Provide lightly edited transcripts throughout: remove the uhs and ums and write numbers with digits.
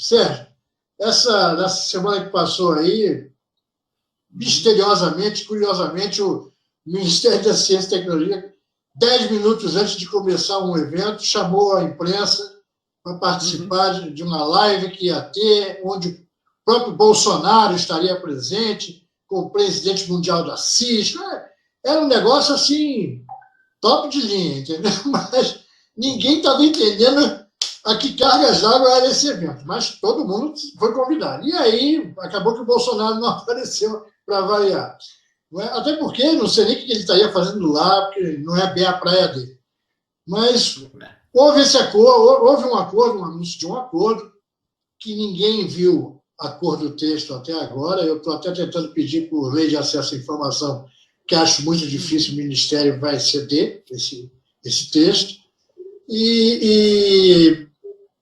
Sérgio, nessa semana que passou aí, misteriosamente, curiosamente, o Ministério da Ciência e Tecnologia, 10 minutos antes de começar um evento, chamou a imprensa para participar de uma live que ia ter, onde o próprio Bolsonaro estaria presente, com o presidente mundial da CIS. Era um negócio assim, top de linha, entendeu? Mas ninguém estava entendendo a que cargas d'água era esse evento, mas todo mundo foi convidado. E aí acabou que o Bolsonaro não apareceu para variar. Até porque não sei nem o que ele estaria fazendo lá, porque não é bem a praia dele. Mas houve esse acordo, houve um acordo, um anúncio de um acordo, que ninguém viu a cor do texto até agora. Eu estou até tentando pedir por lei de acesso à informação, que acho muito difícil, o Ministério vai ceder esse texto. E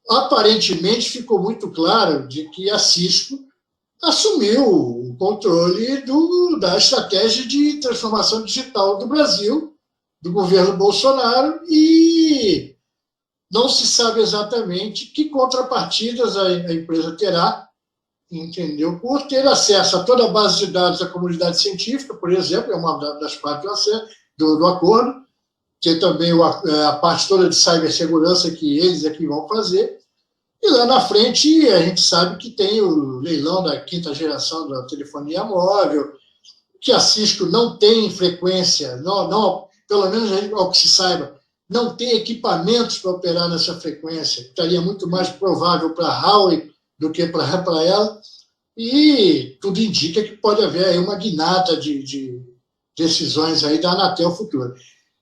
aparentemente ficou muito claro de que a Cisco assumiu o controle da estratégia de transformação digital do Brasil, do governo Bolsonaro, e não se sabe exatamente que contrapartidas a empresa terá, entendeu? Por ter acesso a toda a base de dados da comunidade científica, por exemplo, é uma das partes do acordo, que também a parte toda de cibersegurança que eles aqui vão fazer. E lá na frente a gente sabe que tem o leilão da quinta geração da telefonia móvel, que a Cisco não tem frequência, não, pelo menos ao que se saiba, não tem equipamentos para operar nessa frequência. Estaria muito mais provável para a Huawei do que para ela. E tudo indica que pode haver aí uma guinada de decisões aí da Anatel futura.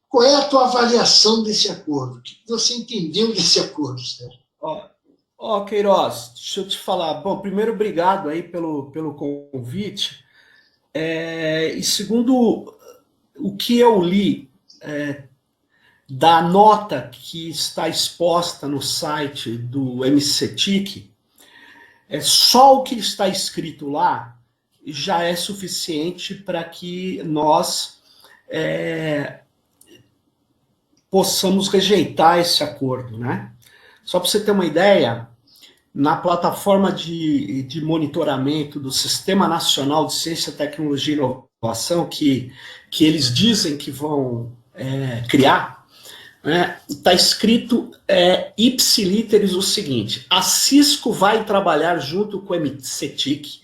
Qual é a tua avaliação desse acordo? O que você entendeu desse acordo, Sérgio? Queiroz, deixa eu te falar. Bom, primeiro, obrigado aí pelo convite. E segundo, o que eu li da nota que está exposta no site do MCTIC, só o que está escrito lá já é suficiente para que nós possamos rejeitar esse acordo, né? Só para você ter uma ideia, na plataforma de monitoramento do Sistema Nacional de Ciência, Tecnologia e Inovação, que eles dizem que vão criar, está escrito ipsiliteris o seguinte: a Cisco vai trabalhar junto com o MCTIC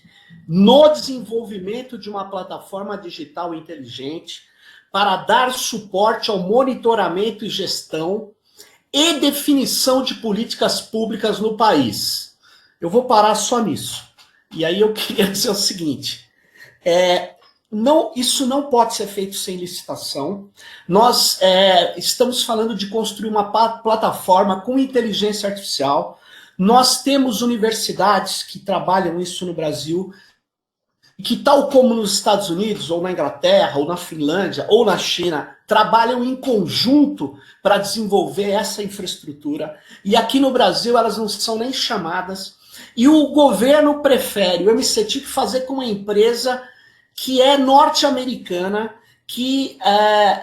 no desenvolvimento de uma plataforma digital inteligente para dar suporte ao monitoramento e gestão e definição de políticas públicas no país. Eu vou parar só nisso. E aí eu queria dizer o seguinte, isso não pode ser feito sem licitação. Nós estamos falando de construir uma plataforma com inteligência artificial. Nós temos universidades que trabalham isso no Brasil, que tal como nos Estados Unidos, ou na Inglaterra, ou na Finlândia, ou na China, trabalham em conjunto para desenvolver essa infraestrutura. E aqui no Brasil elas não são nem chamadas. E o governo prefere o MCTIC fazer com uma empresa que é norte-americana, que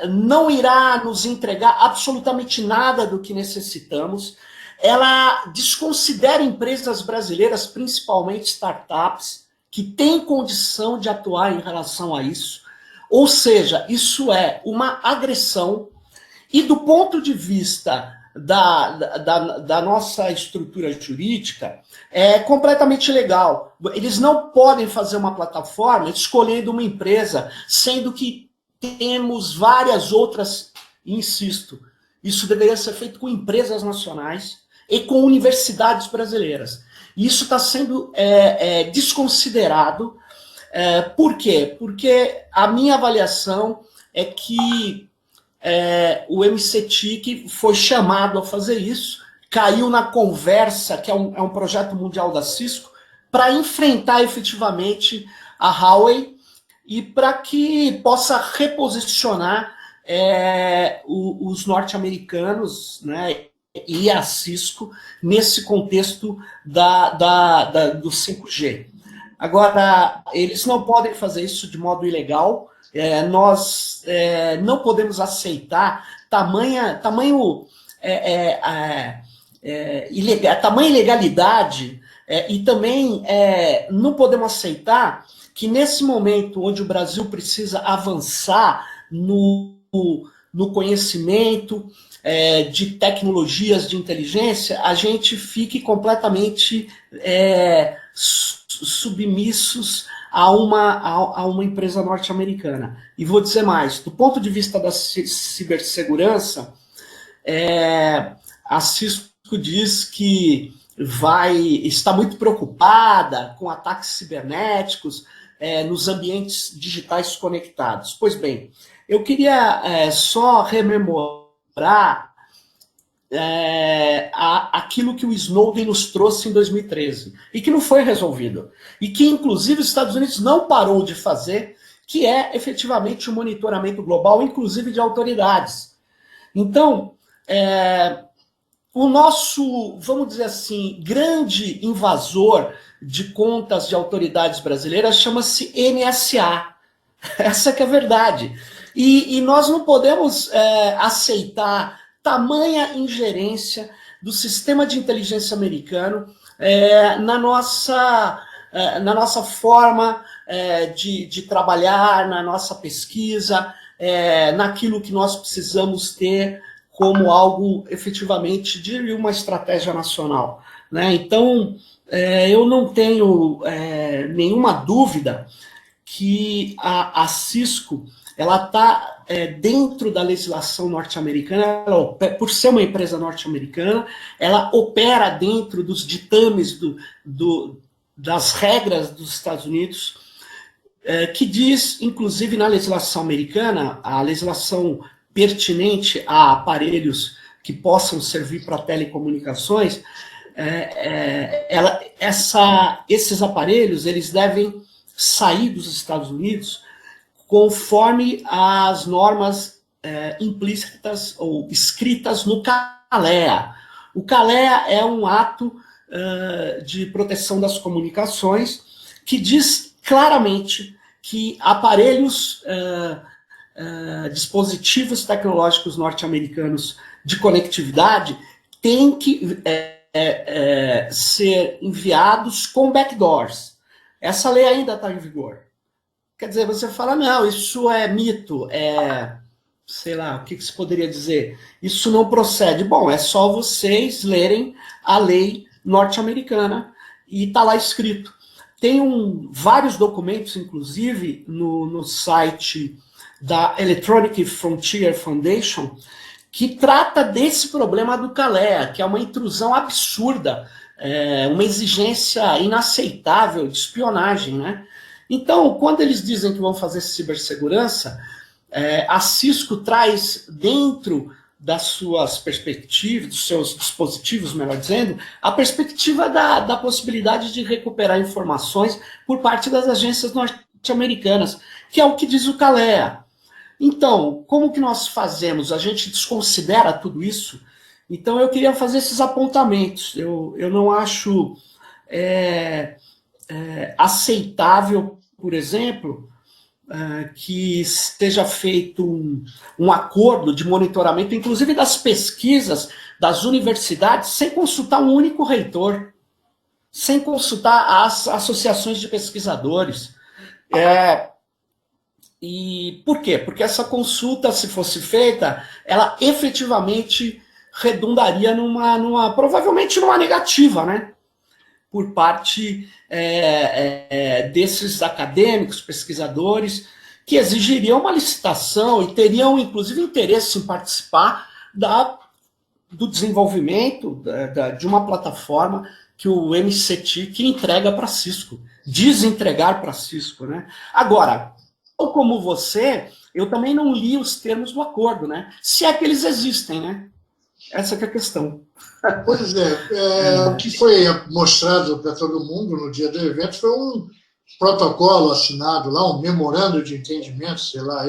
não irá nos entregar absolutamente nada do que necessitamos. Ela desconsidera empresas brasileiras, principalmente startups, que têm condição de atuar em relação a isso. Ou seja, isso é uma agressão, e do ponto de vista da nossa estrutura jurídica, é completamente ilegal. Eles não podem fazer uma plataforma escolhendo uma empresa, sendo que temos várias outras, insisto, isso deveria ser feito com empresas nacionais e com universidades brasileiras. Isso está sendo desconsiderado. Por quê? Porque a minha avaliação é que o MCTIC foi chamado a fazer isso, caiu na Conversa, que é um projeto mundial da Cisco, para enfrentar efetivamente a Huawei e para que possa reposicionar os norte-americanos, né, e a Cisco nesse contexto do 5G. Agora, eles não podem fazer isso de modo ilegal. Nós não podemos aceitar tamanha ilegalidade E também não podemos aceitar que nesse momento onde o Brasil precisa avançar no conhecimento de tecnologias de inteligência, a gente fique completamente submissos a uma empresa norte-americana. E vou dizer mais, do ponto de vista da cibersegurança, a Cisco diz que está muito preocupada com ataques cibernéticos nos ambientes digitais conectados. Pois bem, eu queria só rememorar aquilo que o Snowden nos trouxe em 2013 e que não foi resolvido. E que, inclusive, os Estados Unidos não parou de fazer, que é efetivamente o monitoramento global, inclusive de autoridades. Então, o nosso, vamos dizer assim, grande invasor de contas de autoridades brasileiras chama-se NSA. Essa que é a verdade. E nós não podemos aceitar tamanha ingerência do sistema de inteligência americano na nossa forma de trabalhar, na nossa pesquisa, naquilo que nós precisamos ter como algo efetivamente de uma estratégia nacional, né? Então, eu não tenho nenhuma dúvida que a Cisco ela está dentro da legislação norte-americana, por ser uma empresa norte-americana, ela opera dentro dos ditames das regras dos Estados Unidos, que diz, inclusive na legislação americana, a legislação pertinente a aparelhos que possam servir para telecomunicações, esses aparelhos eles devem sair dos Estados Unidos conforme as normas implícitas ou escritas no CALEA. O CALEA é um ato de proteção das comunicações que diz claramente que aparelhos, dispositivos tecnológicos norte-americanos de conectividade têm que ser enviados com backdoors. Essa lei ainda está em vigor. Quer dizer, você fala, não, isso é mito, sei lá, o que se poderia dizer? Isso não procede. Bom, é só vocês lerem a lei norte-americana e está lá escrito. Tem vários documentos, inclusive, no site da Electronic Frontier Foundation, que trata desse problema do CALEA, que é uma intrusão absurda, uma exigência inaceitável de espionagem, né? Então, quando eles dizem que vão fazer cibersegurança, a Cisco traz dentro das suas perspectivas, dos seus dispositivos, melhor dizendo, a perspectiva da possibilidade de recuperar informações por parte das agências norte-americanas, que é o que diz o CALEA. Então, como que nós fazemos? A gente desconsidera tudo isso? Então, eu queria fazer esses apontamentos. Eu não acho aceitável, por exemplo, que esteja feito um acordo de monitoramento, inclusive das pesquisas das universidades, sem consultar um único reitor, sem consultar as associações de pesquisadores. E por quê? Porque essa consulta, se fosse feita, ela efetivamente redundaria provavelmente numa negativa, né? Por parte desses acadêmicos, pesquisadores, que exigiriam uma licitação e teriam, inclusive, interesse em participar do desenvolvimento de uma plataforma que o MCTIC entrega para a Cisco, diz entregar para a Cisco, né? Agora, como você, eu também não li os termos do acordo, né? Se é que eles existem, né? Essa que é a questão. Pois o que foi mostrado para todo mundo no dia do evento foi um protocolo assinado lá, um memorando de entendimento, sei lá,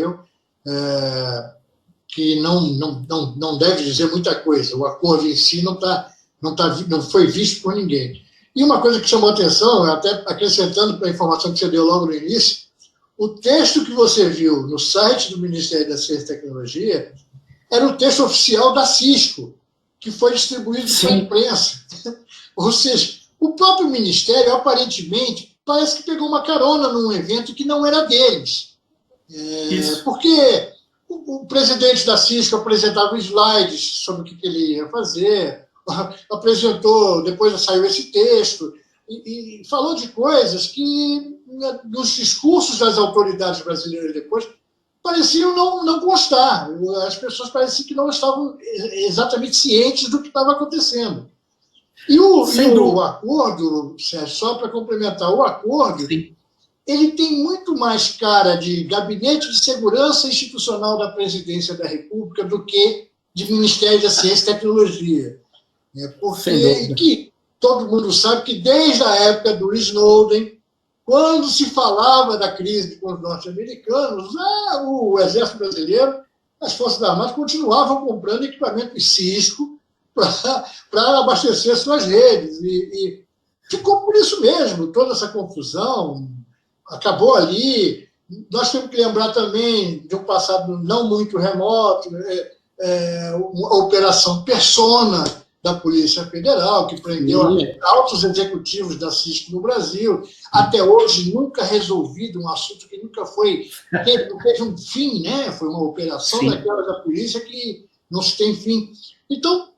que não deve dizer muita coisa. O acordo em si não foi visto por ninguém. E uma coisa que chamou a atenção, até acrescentando para a informação que você deu logo no início, o texto que você viu no site do Ministério da Ciência e Tecnologia era o texto oficial da Cisco, que foi distribuído para a imprensa. Ou seja, O próprio Ministério, aparentemente, parece que pegou uma carona num evento que não era deles. Porque o presidente da Cisco apresentava slides sobre o que ele ia fazer, apresentou, depois saiu esse texto, e falou de coisas que, nos discursos das autoridades brasileiras depois, pareciam não constar. As pessoas pareciam que não estavam exatamente cientes do que estava acontecendo. E o acordo, Sérgio, só para complementar, o acordo, sim, ele tem muito mais cara de Gabinete de Segurança Institucional da Presidência da República do que de Ministério da Ciência e Tecnologia. Porque que todo mundo sabe que desde a época do Snowden, quando se falava da crise com os norte-americanos, o Exército Brasileiro, as Forças Armadas continuavam comprando equipamento Cisco para abastecer suas redes. E ficou por isso mesmo, toda essa confusão acabou ali. Nós temos que lembrar também de um passado não muito remoto, a Operação Persona da Polícia Federal, que prendeu altos executivos da Cisco no Brasil. Até hoje, nunca resolvido, um assunto que nunca teve um fim, né? Foi uma operação daquela da polícia que não se tem fim. Então,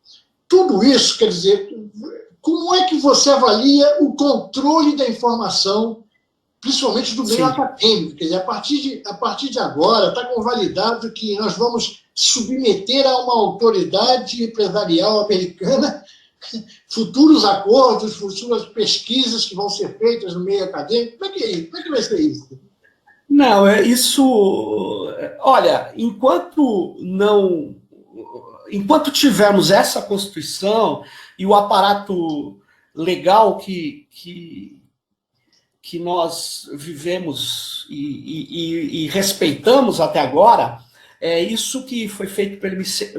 tudo isso, quer dizer, como é que você avalia o controle da informação, principalmente do meio acadêmico? Quer dizer, a partir de agora, está convalidado que nós vamos submeter a uma autoridade empresarial americana futuros acordos, futuras pesquisas que vão ser feitas no meio acadêmico. Como é que vai ser isso? Não, isso... Olha, enquanto tivermos essa Constituição e o aparato legal que nós vivemos e respeitamos até agora, isso que foi feito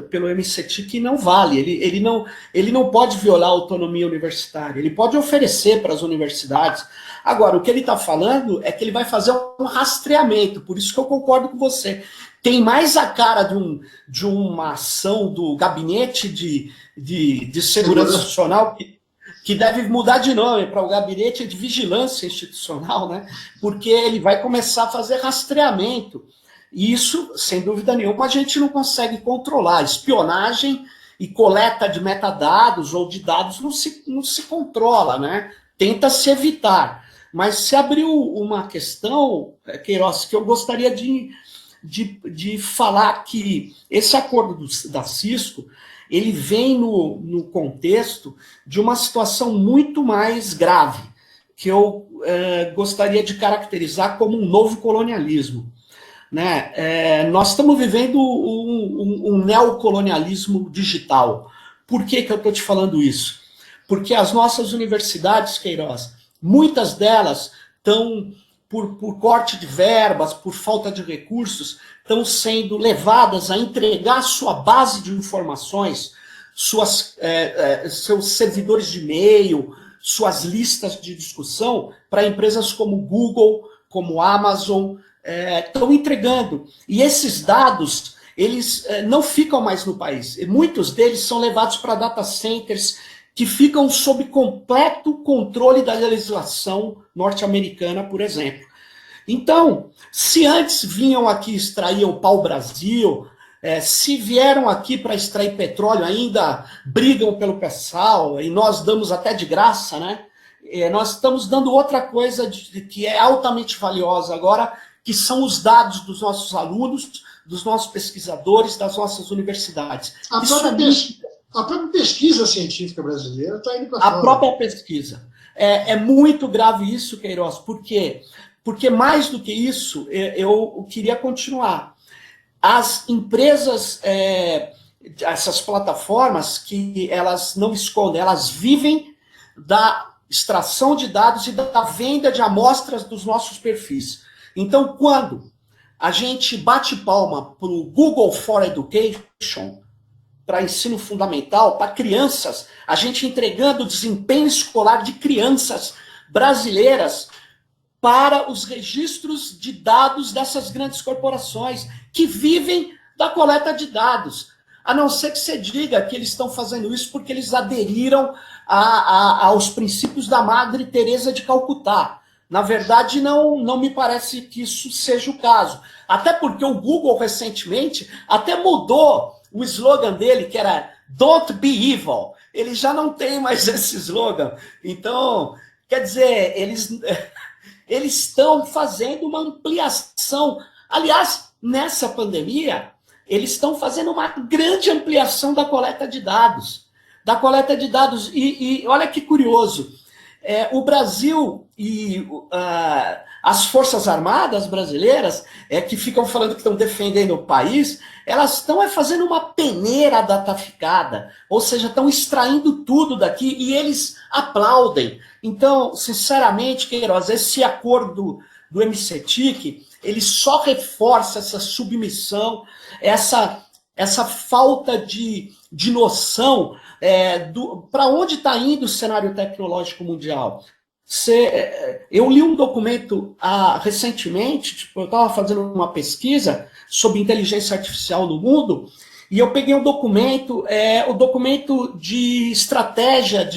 pelo MCT que não vale. Ele não pode violar a autonomia universitária, ele pode oferecer para as universidades. Agora, o que ele está falando é que ele vai fazer um rastreamento, por isso que eu concordo com você. Tem mais a cara de uma ação do Gabinete de Segurança Institucional, que deve mudar de nome para o Gabinete de Vigilância Institucional, né? Porque ele vai começar a fazer rastreamento. E isso, sem dúvida nenhuma, a gente não consegue controlar. Espionagem e coleta de metadados ou de dados não se controla, né? Tenta-se evitar. Mas se abriu uma questão, Queiroz, que eu gostaria de falar que esse acordo da Cisco, ele vem no contexto de uma situação muito mais grave, que eu gostaria de caracterizar como um novo colonialismo. Né? Nós estamos vivendo um neocolonialismo digital. Por que eu estou te falando isso? Porque as nossas universidades, Queiroz, muitas delas estão, por corte de verbas, por falta de recursos, estão sendo levadas a entregar sua base de informações, seus servidores de e-mail, suas listas de discussão para empresas como Google, como Amazon, estão entregando. E esses dados, eles não ficam mais no país. E muitos deles são levados para data centers que ficam sob completo controle da legislação norte-americana, por exemplo. Então, se antes vinham aqui extrair o pau-brasil, se vieram aqui para extrair petróleo, ainda brigam pelo pré-sal, e nós damos até de graça, né? Nós estamos dando outra coisa que é altamente valiosa agora, que são os dados dos nossos alunos, dos nossos pesquisadores, das nossas universidades. A própria pesquisa científica brasileira está indo para fora. A própria pesquisa. É muito grave isso, Queiroz, por quê? Porque mais do que isso, eu queria continuar. As empresas, essas plataformas, que elas não escondem, elas vivem da extração de dados e da venda de amostras dos nossos perfis. Então, quando a gente bate palma para o Google for Education, para ensino fundamental, para crianças, a gente entregando o desempenho escolar de crianças brasileiras para os registros de dados dessas grandes corporações que vivem da coleta de dados. a não ser que você diga que eles estão fazendo isso porque eles aderiram aos princípios da Madre Teresa de Calcutá. Na verdade, não me parece que isso seja o caso. Até porque o Google, recentemente, até mudou o slogan dele, que era Don't be evil. Ele já não tem mais esse slogan. Então, quer dizer, eles estão fazendo uma ampliação. Aliás, nessa pandemia, eles estão fazendo uma grande ampliação da coleta de dados. E olha que curioso, o Brasil e as Forças Armadas brasileiras, que ficam falando que estão defendendo o país, elas estão fazendo uma peneira dataficada, ou seja, estão extraindo tudo daqui e eles aplaudem. Então, sinceramente, Queiroz, esse acordo do MCTIC, ele só reforça essa submissão, essa falta de noção para onde está indo o cenário tecnológico mundial. Eu li um documento recentemente, eu estava fazendo uma pesquisa sobre inteligência artificial no mundo, e eu peguei um documento, o documento de estratégia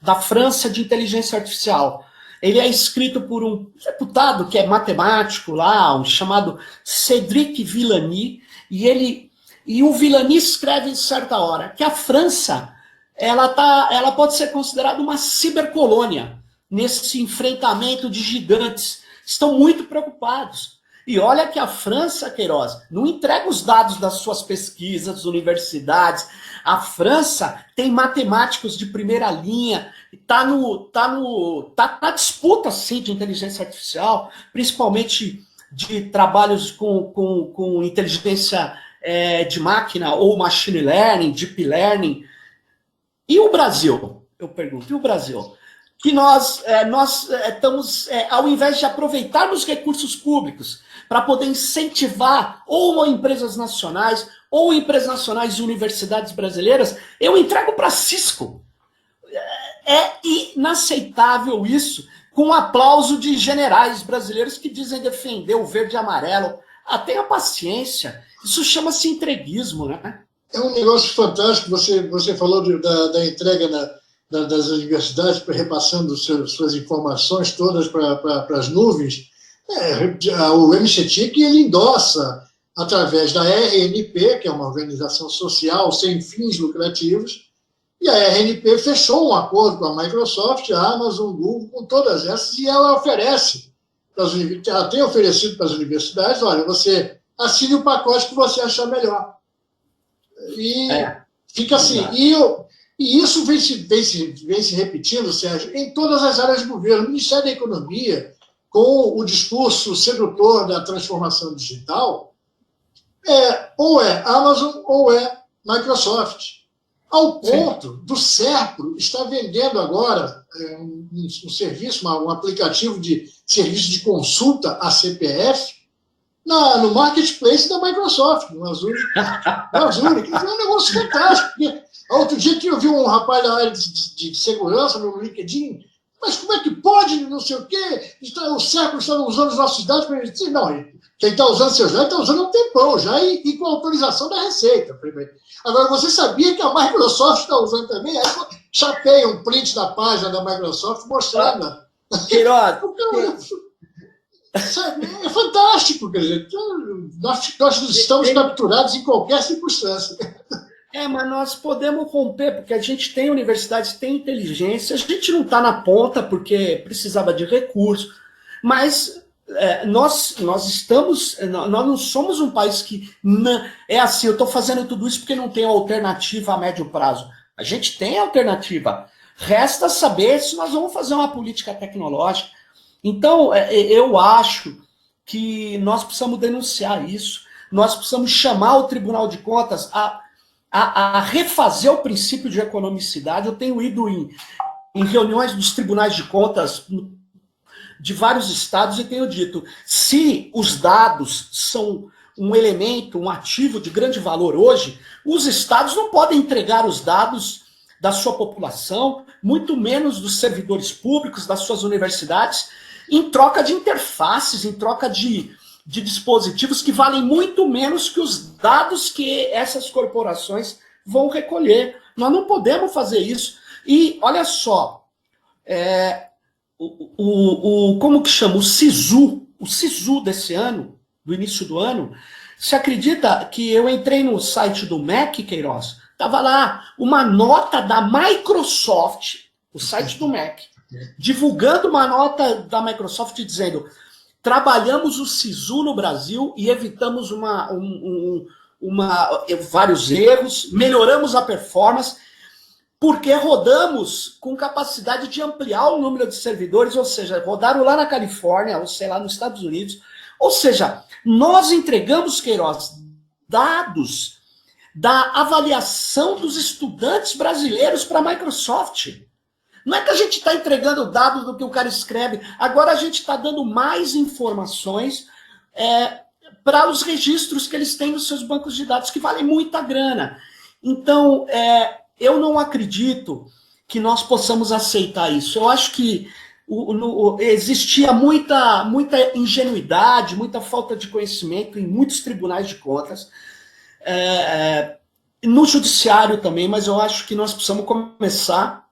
da França de inteligência artificial. Ele é escrito por um deputado que é matemático lá, chamado Cédric Villani, e o Villani escreve em certa hora que a França ela pode ser considerada uma cibercolônia nesse enfrentamento de gigantes. Estão muito preocupados. E olha que a França, Queiroz, não entrega os dados das suas pesquisas, universidades. A França tem matemáticos de primeira linha, está na disputa, sim, de inteligência artificial, principalmente de trabalhos com inteligência de máquina ou machine learning, deep learning. E o Brasil? Eu pergunto, e o Brasil? Que nós estamos, ao invés de aproveitarmos recursos públicos para poder incentivar ou empresas nacionais e universidades brasileiras, eu entrego para a Cisco. É inaceitável isso, com aplauso de generais brasileiros que dizem defender o verde e amarelo. Tenha paciência, isso chama-se entreguismo, né? É um negócio fantástico, você falou da entrega das universidades, repassando suas informações todas para as nuvens. O MCTIC, ele endossa, através da RNP, que é uma organização social sem fins lucrativos, e a RNP fechou um acordo com a Microsoft, a Amazon, o Google, com todas essas, e ela oferece, ela tem oferecido para as universidades, olha, você assine o pacote que você achar melhor. E fica assim. E isso vem se repetindo, Sérgio, em todas as áreas do governo. O Ministério da Economia, com o discurso sedutor da transformação digital, ou é Amazon ou é Microsoft. Ao ponto do Serpro estar vendendo agora um serviço, um aplicativo de serviço de consulta a CPF, no marketplace da Microsoft, no Azure. Que é um negócio fantástico. Outro dia que eu vi um rapaz da área de segurança no LinkedIn, mas como é que pode, não sei o quê, o Serpro está usando os nossos dados para dizer, não, quem está usando seus dados está usando há um tempão já e com autorização da Receita. Primeiro. Agora, você sabia que a Microsoft está usando também? Aí chapeia um print da página da Microsoft mostrando. Queiroz, é fantástico, quer dizer, nós estamos capturados em qualquer circunstância. Mas nós podemos romper, porque a gente tem universidades, tem inteligência, a gente não está na ponta porque precisava de recursos, mas nós não somos um país que é assim, eu estou fazendo tudo isso porque não tem alternativa a médio prazo. A gente tem alternativa. Resta saber se nós vamos fazer uma política tecnológica. Então, eu acho que nós precisamos denunciar isso, nós precisamos chamar o Tribunal de Contas a refazer o princípio de economicidade. Eu tenho ido em reuniões dos tribunais de contas de vários estados e tenho dito, se os dados são um elemento, um ativo de grande valor hoje, os estados não podem entregar os dados da sua população, muito menos dos servidores públicos, das suas universidades, em troca de interfaces, em troca de de dispositivos que valem muito menos que os dados que essas corporações vão recolher. Nós não podemos fazer isso. E olha só, como que chama? O SISU desse ano, do início do ano, você acredita que eu entrei no site do MEC, Queiroz? Estava lá uma nota da Microsoft, o site do MEC, divulgando uma nota da Microsoft dizendo: trabalhamos o SISU no Brasil e evitamos vários erros, melhoramos a performance, porque rodamos com capacidade de ampliar o número de servidores, ou seja, rodaram lá na Califórnia, ou sei lá, nos Estados Unidos. Ou seja, nós entregamos, Queiroz, dados da avaliação dos estudantes brasileiros para a Microsoft. Não é que a gente está entregando dados do que o cara escreve, agora a gente está dando mais informações para os registros que eles têm nos seus bancos de dados, que valem muita grana. Então, eu não acredito que nós possamos aceitar isso. Eu acho que existia muita ingenuidade, muita falta de conhecimento em muitos tribunais de contas, no judiciário também, mas eu acho que nós precisamos começar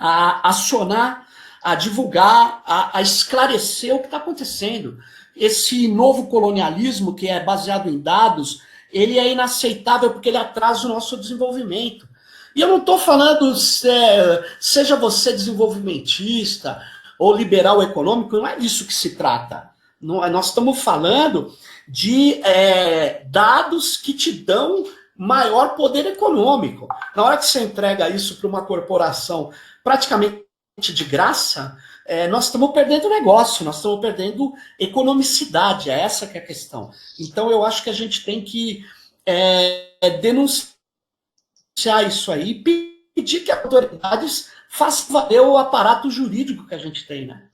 a acionar, a divulgar, a esclarecer o que está acontecendo. Esse novo colonialismo, que é baseado em dados, ele é inaceitável porque ele atrasa o nosso desenvolvimento. E eu não estou falando, seja você desenvolvimentista ou liberal econômico, não é disso que se trata. Nós estamos falando de dados que te dão maior poder econômico. Na hora que você entrega isso para uma corporação praticamente de graça, nós estamos perdendo negócio, nós estamos perdendo economicidade, é essa que é a questão. Então eu acho que a gente tem que denunciar isso aí, pedir que as autoridades façam valer o aparato jurídico que a gente tem, né?